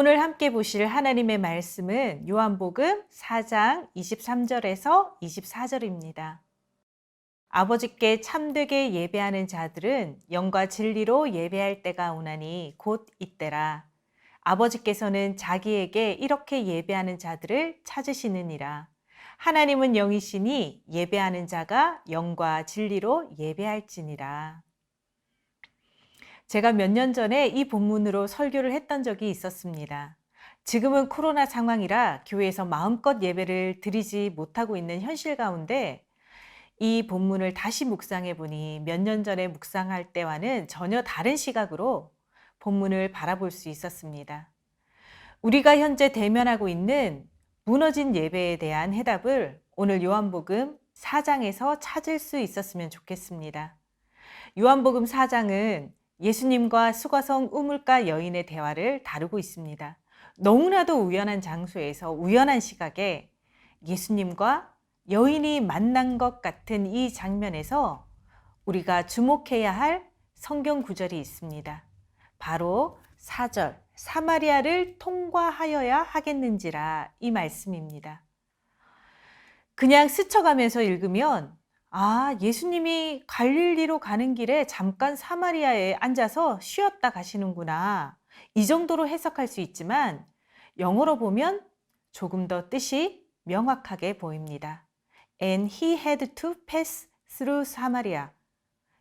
오늘 함께 보실 하나님의 말씀은 요한복음 4장 23절에서 24절입니다. 아버지께 참되게 예배하는 자들은 영과 진리로 예배할 때가 오나니 곧 이때라. 아버지께서는 자기에게 이렇게 예배하는 자들을 찾으시느니라. 하나님은 영이시니 예배하는 자가 영과 진리로 예배할지니라. 제가 몇 년 전에 이 본문으로 설교를 했던 적이 있었습니다. 지금은 코로나 상황이라 교회에서 마음껏 예배를 드리지 못하고 있는 현실 가운데 이 본문을 다시 묵상해 보니 몇 년 전에 묵상할 때와는 전혀 다른 시각으로 본문을 바라볼 수 있었습니다. 우리가 현재 대면하고 있는 무너진 예배에 대한 해답을 오늘 요한복음 4장에서 찾을 수 있었으면 좋겠습니다. 요한복음 4장은 예수님과 수가성 우물가 여인의 대화를 다루고 있습니다. 너무나도 우연한 장소에서 우연한 시각에 예수님과 여인이 만난 것 같은 이 장면에서 우리가 주목해야 할 성경 구절이 있습니다. 바로 4절, 사마리아를 통과하여야 하겠는지라 이 말씀입니다. 그냥 스쳐가면서 읽으면 예수님이 갈릴리로 가는 길에 잠깐 사마리아에 앉아서 쉬었다 가시는구나. 이 정도로 해석할 수 있지만 영어로 보면 조금 더 뜻이 명확하게 보입니다. And he had to pass through Samaria.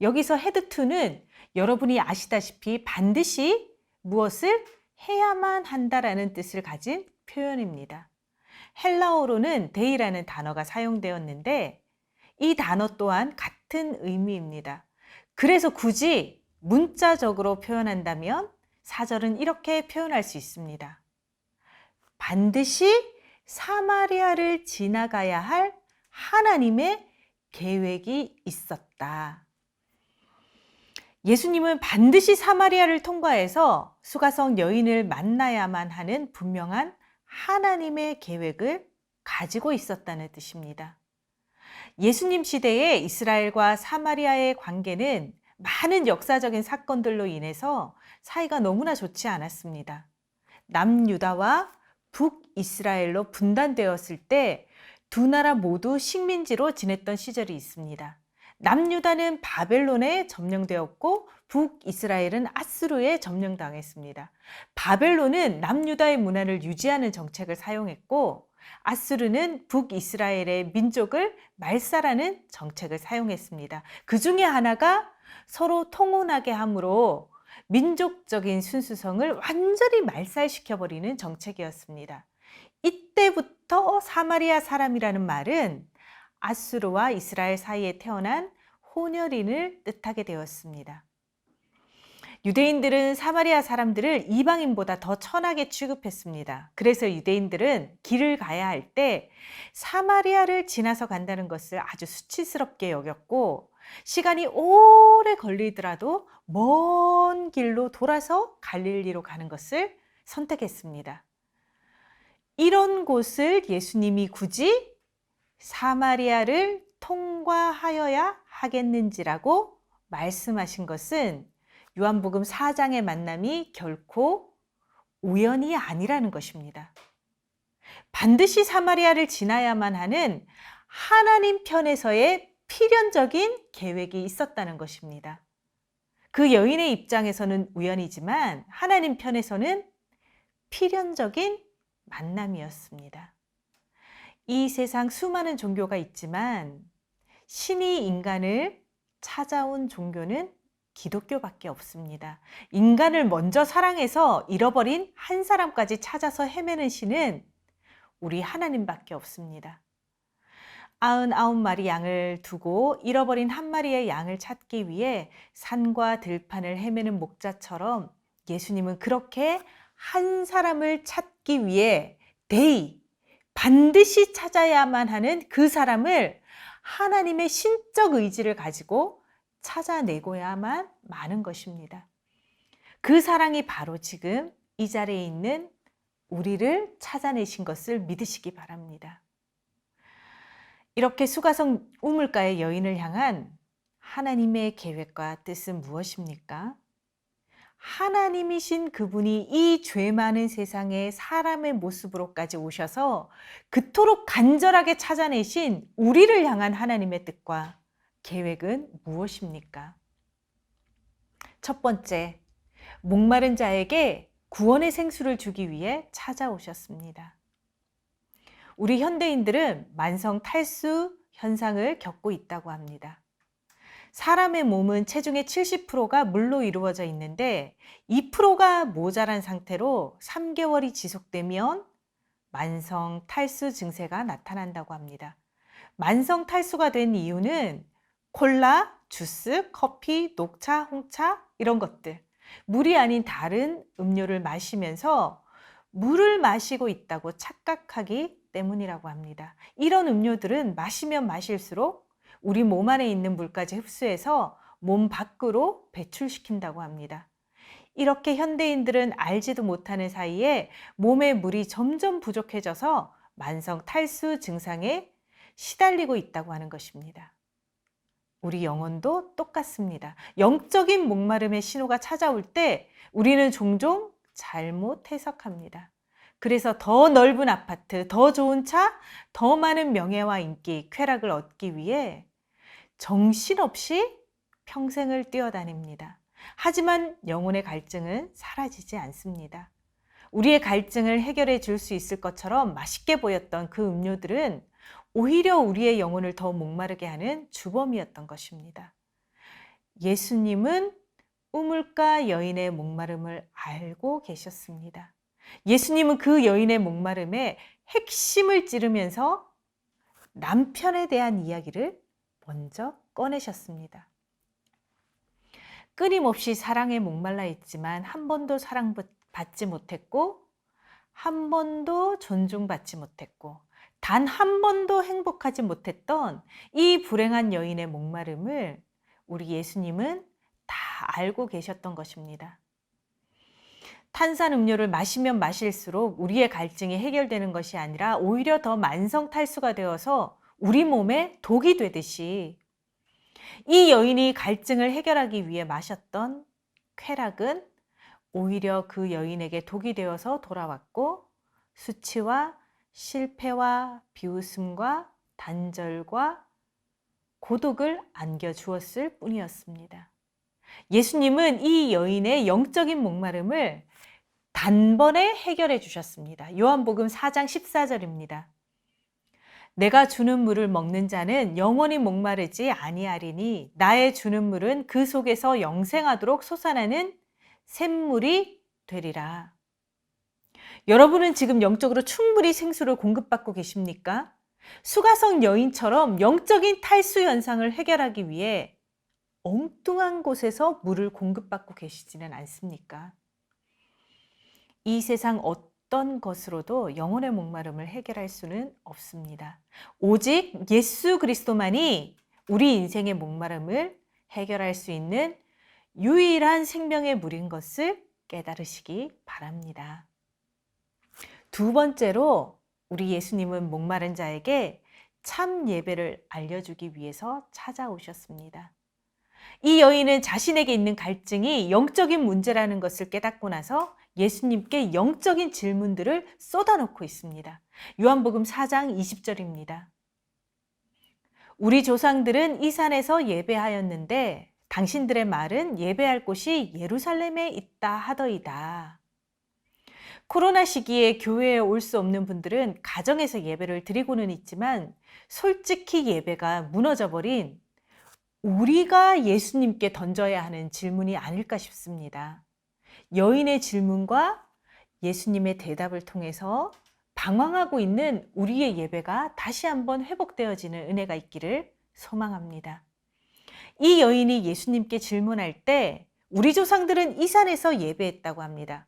여기서 had to는 여러분이 아시다시피 반드시 무엇을 해야만 한다라는 뜻을 가진 표현입니다. 헬라어로는 데이라는 단어가 사용되었는데 이 단어 또한 같은 의미입니다. 그래서 굳이 문자적으로 표현한다면 4절은 이렇게 표현할 수 있습니다. 반드시 사마리아를 지나가야 할 하나님의 계획이 있었다. 예수님은 반드시 사마리아를 통과해서 수가성 여인을 만나야만 하는 분명한 하나님의 계획을 가지고 있었다는 뜻입니다. 예수님 시대에 이스라엘과 사마리아의 관계는 많은 역사적인 사건들로 인해서 사이가 너무나 좋지 않았습니다. 남유다와 북이스라엘로 분단되었을 때 두 나라 모두 식민지로 지냈던 시절이 있습니다. 남유다는 바벨론에 점령되었고 북이스라엘은 아수르에 점령당했습니다. 바벨론은 남유다의 문화를 유지하는 정책을 사용했고 아수르는 북이스라엘의 민족을 말살하는 정책을 사용했습니다. 그 중에 하나가 서로 통혼하게 함으로 민족적인 순수성을 완전히 말살시켜버리는 정책이었습니다. 이때부터 사마리아 사람이라는 말은 아수르와 이스라엘 사이에 태어난 혼혈인을 뜻하게 되었습니다. 유대인들은 사마리아 사람들을 이방인보다 더 천하게 취급했습니다. 그래서 유대인들은 길을 가야 할 때 사마리아를 지나서 간다는 것을 아주 수치스럽게 여겼고 시간이 오래 걸리더라도 먼 길로 돌아서 갈릴리로 가는 것을 선택했습니다. 이런 곳을 예수님이 굳이 사마리아를 통과하여야 하겠는지라고 말씀하신 것은 요한복음 4장의 만남이 결코 우연이 아니라는 것입니다. 반드시 사마리아를 지나야만 하는 하나님 편에서의 필연적인 계획이 있었다는 것입니다. 그 여인의 입장에서는 우연이지만 하나님 편에서는 필연적인 만남이었습니다. 이 세상 수많은 종교가 있지만 신이 인간을 찾아온 종교는 기독교밖에 없습니다. 인간을 먼저 사랑해서 잃어버린 한 사람까지 찾아서 헤매는 신은 우리 하나님밖에 없습니다. 99마리 양을 두고 잃어버린 한 마리의 양을 찾기 위해 산과 들판을 헤매는 목자처럼 예수님은 그렇게 한 사람을 찾기 위해 반드시 찾아야만 하는 그 사람을 하나님의 신적 의지를 가지고 찾아내고야만 마는 것입니다. 그 사랑이 바로 지금 이 자리에 있는 우리를 찾아내신 것을 믿으시기 바랍니다. 이렇게 수가성 우물가의 여인을 향한 하나님의 계획과 뜻은 무엇입니까? 하나님이신 그분이 이 죄 많은 세상에 사람의 모습으로까지 오셔서 그토록 간절하게 찾아내신 우리를 향한 하나님의 뜻과 계획은 무엇입니까? 첫 번째, 목마른 자에게 구원의 생수를 주기 위해 찾아오셨습니다. 우리 현대인들은 만성 탈수 현상을 겪고 있다고 합니다. 사람의 몸은 체중의 70%가 물로 이루어져 있는데 2%가 모자란 상태로 3개월이 지속되면 만성 탈수 증세가 나타난다고 합니다. 만성 탈수가 된 이유는 콜라, 주스, 커피, 녹차, 홍차 이런 것들, 물이 아닌 다른 음료를 마시면서 물을 마시고 있다고 착각하기 때문이라고 합니다. 이런 음료들은 마시면 마실수록 우리 몸 안에 있는 물까지 흡수해서 몸 밖으로 배출시킨다고 합니다. 이렇게 현대인들은 알지도 못하는 사이에 몸의 물이 점점 부족해져서 만성 탈수 증상에 시달리고 있다고 하는 것입니다. 우리 영혼도 똑같습니다. 영적인 목마름의 신호가 찾아올 때 우리는 종종 잘못 해석합니다. 그래서 더 넓은 아파트, 더 좋은 차, 더 많은 명예와 인기, 쾌락을 얻기 위해 정신없이 평생을 뛰어다닙니다. 하지만 영혼의 갈증은 사라지지 않습니다. 우리의 갈증을 해결해 줄 수 있을 것처럼 맛있게 보였던 그 음료들은 오히려 우리의 영혼을 더 목마르게 하는 주범이었던 것입니다. 예수님은 우물가 여인의 목마름을 알고 계셨습니다. 예수님은 그 여인의 목마름에 핵심을 찌르면서 남편에 대한 이야기를 먼저 꺼내셨습니다. 끊임없이 사랑에 목말라 있지만 한 번도 사랑받지 못했고 한 번도 존중받지 못했고 단 한 번도 행복하지 못했던 이 불행한 여인의 목마름을 우리 예수님은 다 알고 계셨던 것입니다. 탄산음료를 마시면 마실수록 우리의 갈증이 해결되는 것이 아니라 오히려 더 만성 탈수가 되어서 우리 몸에 독이 되듯이 이 여인이 갈증을 해결하기 위해 마셨던 쾌락은 오히려 그 여인에게 독이 되어서 돌아왔고 수치와 실패와 비웃음과 단절과 고독을 안겨주었을 뿐이었습니다. 예수님은 이 여인의 영적인 목마름을 단번에 해결해 주셨습니다. 요한복음 4장 14절입니다. 내가 주는 물을 먹는 자는 영원히 목마르지 아니하리니 나의 주는 물은 그 속에서 영생하도록 솟아나는 샘물이 되리라. 여러분은 지금 영적으로 충분히 생수를 공급받고 계십니까? 수가성 여인처럼 영적인 탈수 현상을 해결하기 위해 엉뚱한 곳에서 물을 공급받고 계시지는 않습니까? 이 세상 어떤 것으로도 영혼의 목마름을 해결할 수는 없습니다. 오직 예수 그리스도만이 우리 인생의 목마름을 해결할 수 있는 유일한 생명의 물인 것을 깨달으시기 바랍니다. 두 번째로 우리 예수님은 목마른 자에게 참 예배를 알려주기 위해서 찾아오셨습니다. 이 여인은 자신에게 있는 갈증이 영적인 문제라는 것을 깨닫고 나서 예수님께 영적인 질문들을 쏟아놓고 있습니다. 요한복음 4장 20절입니다. 우리 조상들은 이 산에서 예배하였는데 당신들의 말은 예배할 곳이 예루살렘에 있다 하더이다. 코로나 시기에 교회에 올 수 없는 분들은 가정에서 예배를 드리고는 있지만 솔직히 예배가 무너져버린 우리가 예수님께 던져야 하는 질문이 아닐까 싶습니다. 여인의 질문과 예수님의 대답을 통해서 방황하고 있는 우리의 예배가 다시 한번 회복되어지는 은혜가 있기를 소망합니다. 이 여인이 예수님께 질문할 때 우리 조상들은 이 산에서 예배했다고 합니다.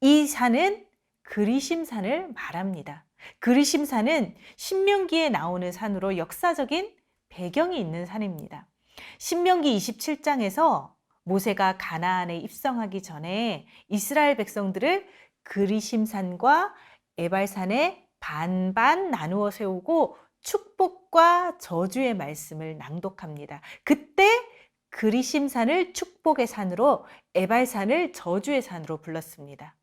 이 산은 그리심산을 말합니다. 그리심산은 신명기에 나오는 산으로 역사적인 배경이 있는 산입니다. 신명기 27장에서 모세가 가나안에 입성하기 전에 이스라엘 백성들을 그리심산과 에발산에 반반 나누어 세우고 축복과 저주의 말씀을 낭독합니다. 그때 그리심산을 축복의 산으로, 에발산을 저주의 산으로 불렀습니다.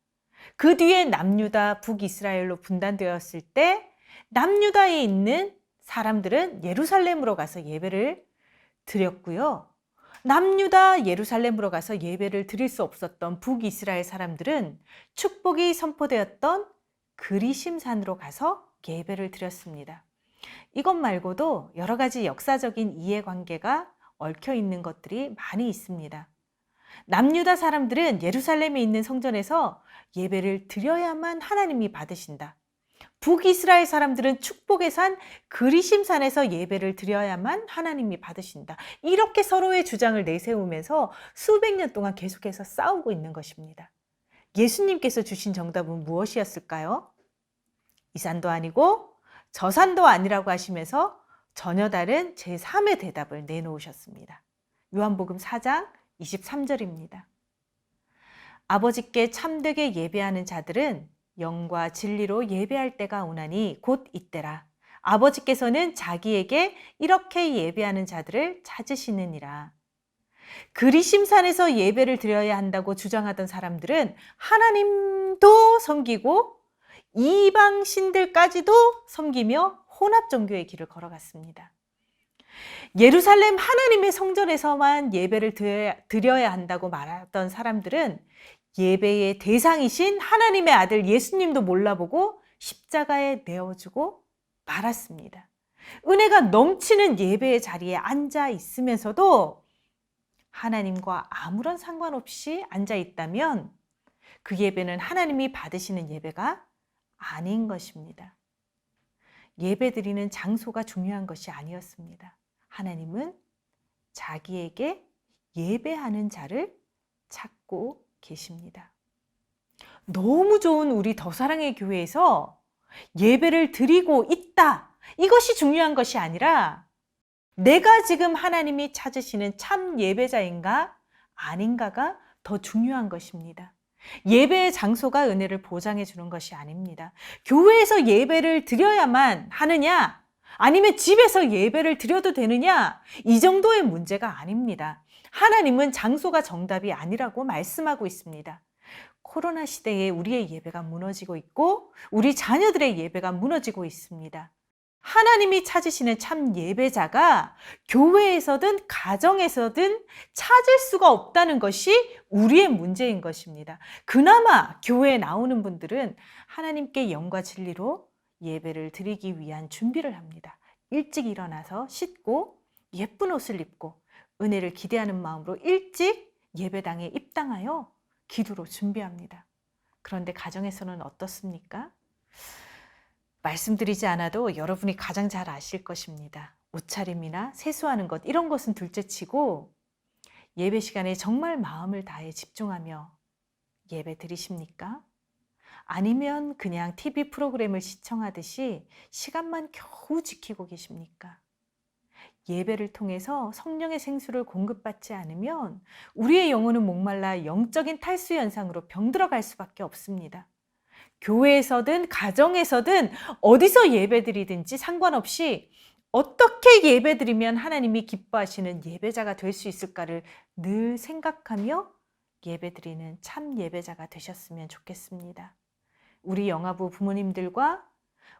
그 뒤에 남유다, 북이스라엘로 분단되었을 때 남유다에 있는 사람들은 예루살렘으로 가서 예배를 드렸고요. 남유다 예루살렘으로 가서 예배를 드릴 수 없었던 북이스라엘 사람들은 축복이 선포되었던 그리심산으로 가서 예배를 드렸습니다. 이것 말고도 여러 가지 역사적인 이해관계가 얽혀 있는 것들이 많이 있습니다. 남유다 사람들은 예루살렘에 있는 성전에서 예배를 드려야만 하나님이 받으신다. 북이스라엘 사람들은 축복의 산 그리심산에서 예배를 드려야만 하나님이 받으신다. 이렇게 서로의 주장을 내세우면서 수백 년 동안 계속해서 싸우고 있는 것입니다. 예수님께서 주신 정답은 무엇이었을까요? 이 산도 아니고 저 산도 아니라고 하시면서 전혀 다른 제3의 대답을 내놓으셨습니다. 요한복음 4장 23절입니다. 아버지께 참되게 예배하는 자들은 영과 진리로 예배할 때가 오나니 곧 이때라. 아버지께서는 자기에게 이렇게 예배하는 자들을 찾으시느니라. 그리심산에서 예배를 드려야 한다고 주장하던 사람들은 하나님도 섬기고 이방 신들까지도 섬기며 혼합 종교의 길을 걸어갔습니다. 예루살렘 하나님의 성전에서만 예배를 드려야 한다고 말하던 사람들은 예배의 대상이신 하나님의 아들 예수님도 몰라보고 십자가에 내어주고 말았습니다. 은혜가 넘치는 예배의 자리에 앉아 있으면서도 하나님과 아무런 상관없이 앉아 있다면 그 예배는 하나님이 받으시는 예배가 아닌 것입니다. 예배드리는 장소가 중요한 것이 아니었습니다. 하나님은 자기에게 예배하는 자를 찾고 계십니다. 너무 좋은 우리 더사랑의 교회에서 예배를 드리고 있다. 이것이 중요한 것이 아니라 내가 지금 하나님이 찾으시는 참 예배자인가 아닌가가 더 중요한 것입니다. 예배의 장소가 은혜를 보장해 주는 것이 아닙니다. 교회에서 예배를 드려야만 하느냐? 아니면 집에서 예배를 드려도 되느냐? 이 정도의 문제가 아닙니다. 하나님은 장소가 정답이 아니라고 말씀하고 있습니다. 코로나 시대에 우리의 예배가 무너지고 있고 우리 자녀들의 예배가 무너지고 있습니다. 하나님이 찾으시는 참 예배자가 교회에서든 가정에서든 찾을 수가 없다는 것이 우리의 문제인 것입니다. 그나마 교회에 나오는 분들은 하나님께 영과 진리로 예배를 드리기 위한 준비를 합니다. 일찍 일어나서 씻고 예쁜 옷을 입고 은혜를 기대하는 마음으로 일찍 예배당에 입당하여 기도로 준비합니다. 그런데 가정에서는 어떻습니까? 말씀드리지 않아도 여러분이 가장 잘 아실 것입니다. 옷차림이나 세수하는 것 이런 것은 둘째치고 예배 시간에 정말 마음을 다해 집중하며 예배 드리십니까? 아니면 그냥 TV 프로그램을 시청하듯이 시간만 겨우 지키고 계십니까? 예배를 통해서 성령의 생수를 공급받지 않으면 우리의 영혼은 목말라 영적인 탈수 현상으로 병들어갈 수밖에 없습니다. 교회에서든 가정에서든 어디서 예배드리든지 상관없이 어떻게 예배드리면 하나님이 기뻐하시는 예배자가 될 수 있을까를 늘 생각하며 예배드리는 참 예배자가 되셨으면 좋겠습니다. 우리 영화부 부모님들과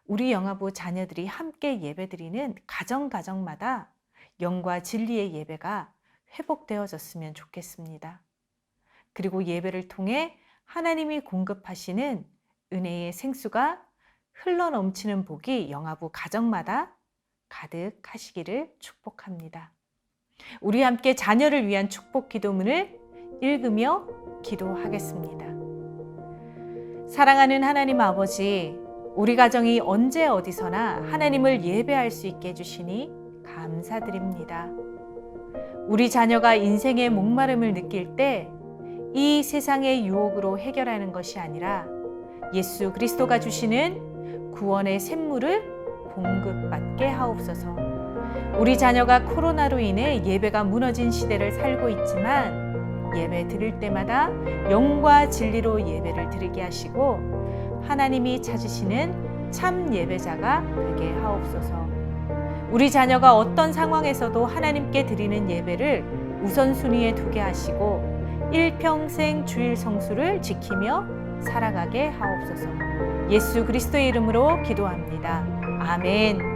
우리 영화부 자녀들이 함께 예배드리는 가정마다 영과 진리의 예배가 회복되어졌으면 좋겠습니다. 그리고 예배를 통해 하나님이 공급하시는 은혜의 생수가 흘러넘치는 복이 영화부 가정마다 가득하시기를 축복합니다. 우리 함께 자녀를 위한 축복 기도문을 읽으며 기도하겠습니다. 사랑하는 하나님 아버지, 우리 가정이 언제 어디서나 하나님을 예배할 수 있게 해주시니 감사드립니다. 우리 자녀가 인생의 목마름을 느낄 때 이 세상의 유혹으로 해결하는 것이 아니라 예수 그리스도가 주시는 구원의 샘물을 공급받게 하옵소서. 우리 자녀가 코로나로 인해 예배가 무너진 시대를 살고 있지만 예배 드릴 때마다 영과 진리로 예배를 드리게 하시고 하나님이 찾으시는 참 예배자가 되게 하옵소서. 우리 자녀가 어떤 상황에서도 하나님께 드리는 예배를 우선순위에 두게 하시고 일평생 주일 성수를 지키며 살아가게 하옵소서. 예수 그리스도의 이름으로 기도합니다. 아멘.